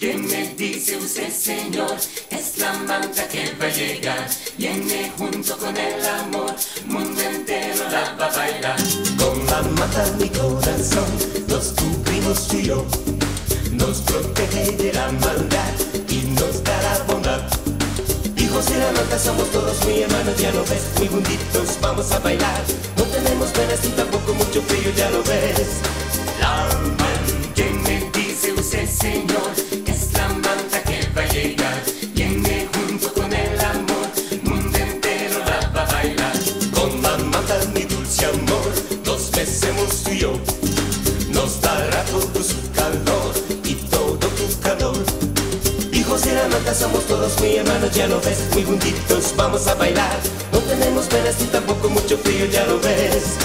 ¿Quién me dice usted, señor? Es la manta que va a llegar. Viene junto con el amor, mundo entero la va a bailar. Con la manta mi corazón nos cubrimos tú y yo. Nos protege de la maldad y nos dará bondad. Hijos de la manta somos todos muy hermanos, ya lo ves, muy juntitos vamos a bailar. No tenemos penas ni tampoco mucho frío, ya lo ves. La manta, ¿quién me dice usted, señor? Es la manta que va a llegar. Viene junto con el amor, mundo entero la va a bailar. Con la manta mi dulce amor nos besemos tú y yo. Nos dará todo su calor y todo tu calor. Hijos de la manta somos todos muy hermanos, ya lo ves, muy juntitos vamos a bailar. No tenemos penas ni tampoco mucho frío, ya lo ves.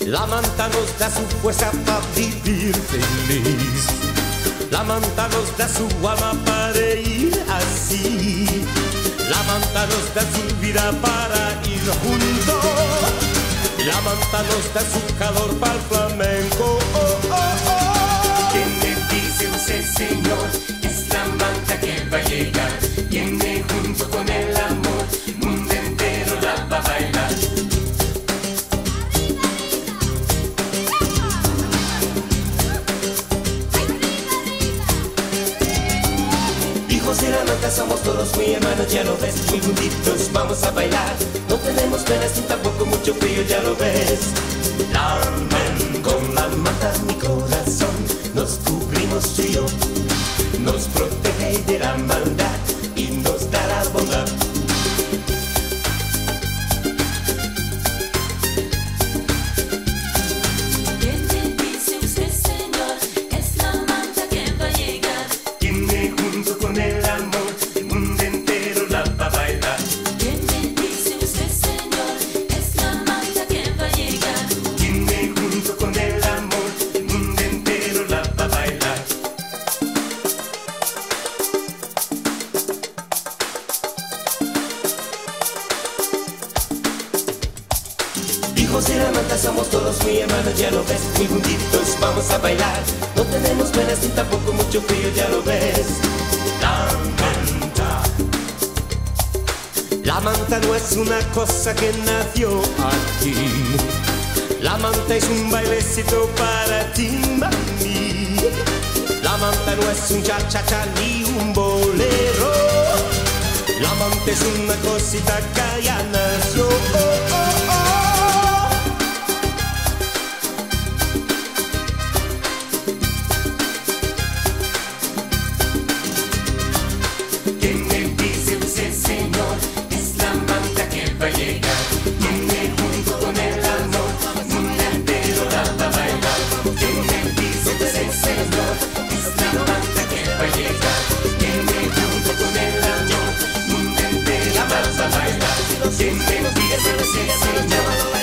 La manta nos da su fuerza para vivir feliz. La manta nos da su alma para ir así. La manta nos da su vida para ir juntos. La manta nos da su calor para el flamenco. ¿Quién me dice usted, señor? Es la manta que va a llegar. Viene junto con el amor, mundo entero la va a bailar. Hijos de la manta somos todos muy hermanos, ya lo ves, muy juntitos vamos a bailar. No tenemos penas ni tampoco mucho frío, ya lo ves. Con la manta mi corazón nos cubrimos tú y yo. Nos protege de la maldad y nos dará bondad. ¿Quién me dice usted, señor? Es la manta que va a llegar. Viene junto con el amor, el mundo entero la va a bailar. ¿Quién me dice usted, señor? Es la manta que va a llegar. Viene junto con el amor, el mundo entero la va a bailar. Hijos de la manta somos todos muy hermanos, ya lo ves, muy juntitos vamos a bailar. No tenemos penas ni tampoco mucho frío, ya lo ves. La manta no es una cosa que nació aquí. La manta es un bailecito para ti, mami. La manta no es un cha-cha-cha ni un bolero. La manta es una cosita que ya nació. ¿Quién me dice usted, señor? Es la manta que va a llegar. Viene junto con el amor, mundo entero la va a bailar. ¿Quién me dice usted, señor? Es la manta que va a llegar. Viene junto con el amor, mundo entero la va a bailar. ¿Quién me dice usted, señor?